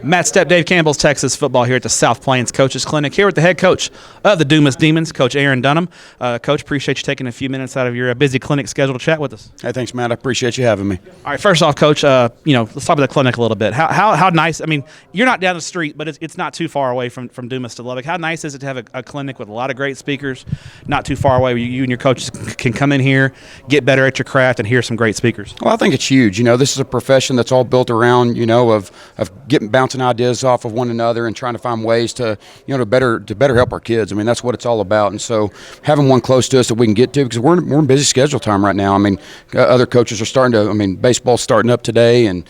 Matt Stepp, Dave Campbell's Texas football here at the South Plains Coaches Clinic. Here with the head coach of the Dumas Demons, Coach Aaron Dunnam. Coach, appreciate you taking a few minutes out of your busy clinic schedule to chat with us. Hey, thanks, Matt. I appreciate you having me. All right, first off, Coach, let's talk about the clinic a little bit. How nice? I mean, you're not down the street, but it's not too far away from Dumas to Lubbock. How nice is it to have a clinic with a lot of great speakers, not too far away, where you and your coaches can come in here, get better at your craft, and hear some great speakers? Well, I think it's huge. This is a profession that's all built around, of bouncing ideas off of one another and trying to find ways to better help our kids. I mean, that's what it's all about. And so having one close to us that we can get to, because we're in busy schedule time right now. I mean, other coaches are starting to. I mean, baseball's starting up today, and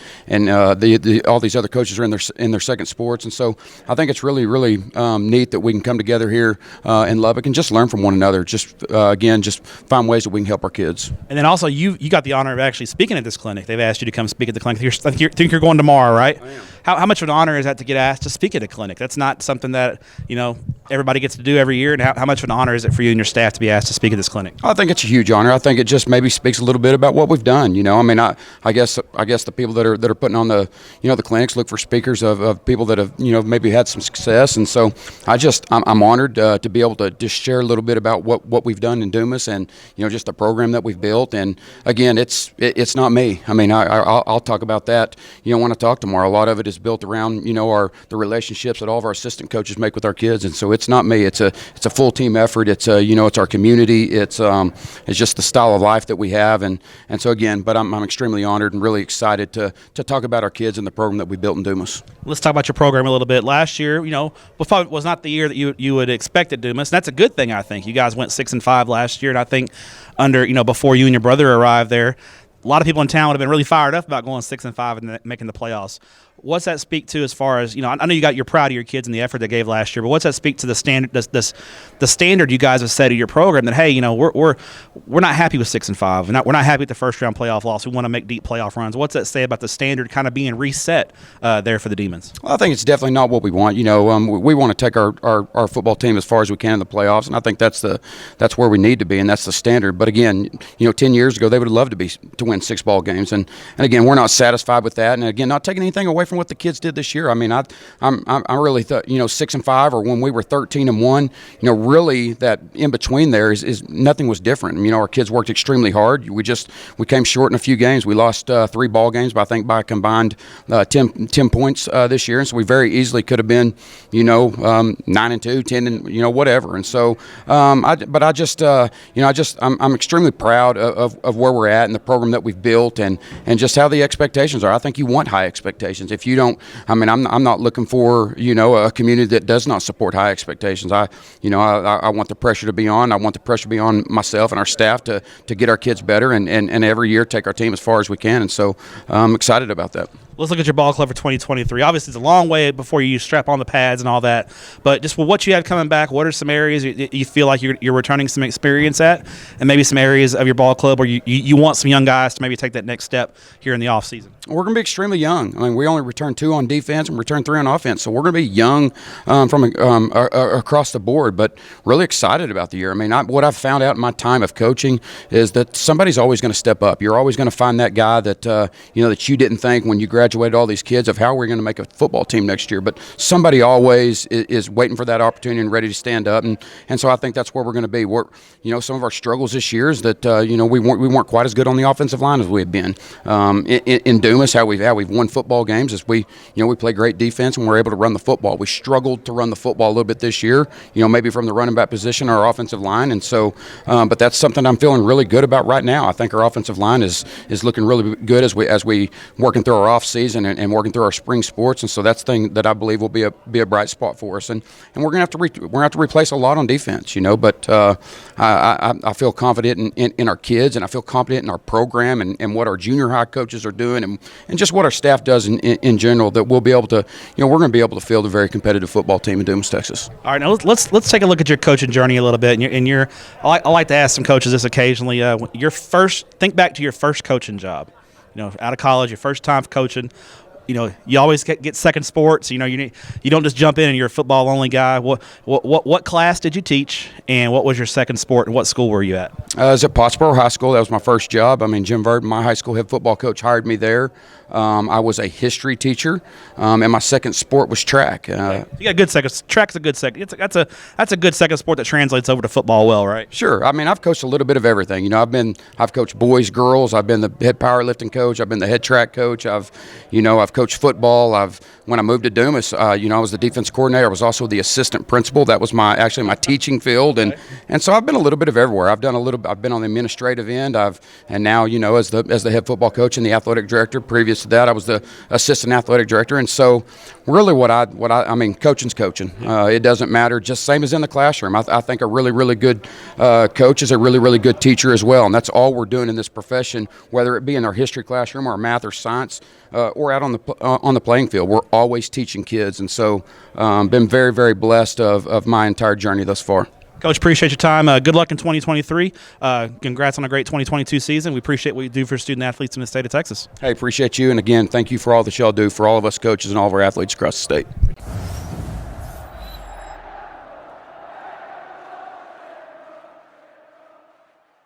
all these other coaches are in their second sports. And so I think it's really neat that we can come together here in Lubbock and just learn from one another. Just find ways that we can help our kids. And then also, you got the honor of actually speaking at this clinic. They've asked you to come speak at the clinic. I think you're going tomorrow, right? I am. How much of an honor is that to get asked to speak at a clinic? That's not something that everybody gets to do every year. And how much of an honor is it for you and your staff to be asked to speak at this clinic? I think it's a huge honor. I think it just maybe speaks a little bit about what we've done. I mean, I guess the people that are putting on the the clinics look for speakers of people that have maybe had some success. And so I'm honored to be able to just share a little bit about what we've done in Dumas and just the program that we've built. And again, it's not me. I mean, I'll talk about that when I talk tomorrow. A lot of it is built around the relationships that all of our assistant coaches make with our kids. And so it's not me. It's a full team effort. It's it's our community. It's just the style of life that we have. And so again, but I'm extremely honored and really excited to talk about our kids and the program that we built in Dumas. Let's talk about your program a little bit. Last year, was not the year that you would expect at Dumas. And that's a good thing, I think. You guys went 6-5 last year, and I think before you and your brother arrived there, a lot of people in town would have been really fired up about going 6-5 and making the playoffs. What's that speak to as far as I know you're proud of your kids and the effort they gave last year, but what's that speak to the standard the standard you guys have set of your program that hey we're not happy with 6-5, we're not happy with the first round playoff loss, we want to make deep playoff runs. What's that say about the standard kind of being reset there for the Demons? Well, I think it's definitely not what we want. We want to take our football team as far as we can in the playoffs, and I think that's where we need to be, and that's the standard. But again, 10 years ago they would have loved to win 6 ball games, and again we're not satisfied with that, and again not taking anything away from what the kids did this year. I mean, I really thought 6-5, or when we were 13-1, really that in between there is nothing was different. Our kids worked extremely hard. We came short in a few games. We lost 3 ball games, but I think by a combined 10 points this year, and so we very easily could have been 9-2, 10 and whatever. And so, I'm extremely proud of where we're at and the program that we've built and just how the expectations are. I think you want high expectations. If you don't, I'm not looking for a community that does not support high expectations. I want the pressure to be on. I want the pressure to be on myself and our staff to get our kids better and every year take our team as far as we can. And so I'm excited about that. Let's look at your ball club for 2023. Obviously, it's a long way before you strap on the pads and all that. But just what you have coming back, what are some areas you feel like you're returning some experience at, and maybe some areas of your ball club where you want some young guys to maybe take that next step here in the offseason? We're going to be extremely young. I mean, we only return 2 on defense and return 3 on offense. So we're going to be young from across the board, but really excited about the year. I mean, what I've found out in my time of coaching is that somebody's always going to step up. You're always going to find that guy that that you didn't think when you graduated all these kids of how we're going to make a football team next year, but somebody always is waiting for that opportunity and ready to stand up, and so I think that's where we're going to be. Some of our struggles this year is that we weren't quite as good on the offensive line as we had been in Dumas. How we've won football games is we play great defense and we're able to run the football. We struggled to run the football a little bit this year, maybe from the running back position or our offensive line, and so but that's something I'm feeling really good about right now. I think our offensive line is looking really good as we working through our off season and working through our spring sports, and so that's the thing that I believe will be a bright spot for us. And we're gonna have to replace a lot on defense, but I feel confident in our kids, and I feel confident in our program and what our junior high coaches are doing, and just what our staff does in general. That we'll be able to, we're going to be able to field a very competitive football team in Dumas, Texas. All right, now let's take a look at your coaching journey a little bit. I like to ask some coaches this occasionally. Think back to your first coaching job. Out of college, your first time coaching. you always get second sports. You don't just jump in and you're a football only guy. What class did you teach, and what was your second sport, and what school were you at? I was at Pottsboro High School. That was my first job. I mean, Jim Verdon, my high school head football coach, hired me there. I was a history teacher, and my second sport was track. You got a good second. Track's a good second. That's a good second sport that translates over to football well, right? Sure. I mean, I've coached a little bit of everything. I've coached boys, girls. I've been the head powerlifting coach. I've been the head track coach. I've coached football. When I moved to Dumas, I was the defense coordinator. I was also the assistant principal. That was my teaching field, and so I've been a little bit of everywhere. I've been on the administrative end. And now as the head football coach and the athletic director. Previous to that, I was the assistant athletic director. And so, really, coaching's coaching. It doesn't matter. Just same as in the classroom. I think a really, really good coach is a really, really good teacher as well. And that's all we're doing in this profession, whether it be in our history classroom or math or science or out on the playing field. We're always teaching kids. And so, been very, very blessed of my entire journey thus far. Coach, appreciate your time. Good luck in 2023. Congrats on a great 2022 season. We appreciate what you do for student athletes in the state of Texas. Hey, appreciate you. And again, thank you for all that y'all do for all of us coaches and all of our athletes across the state.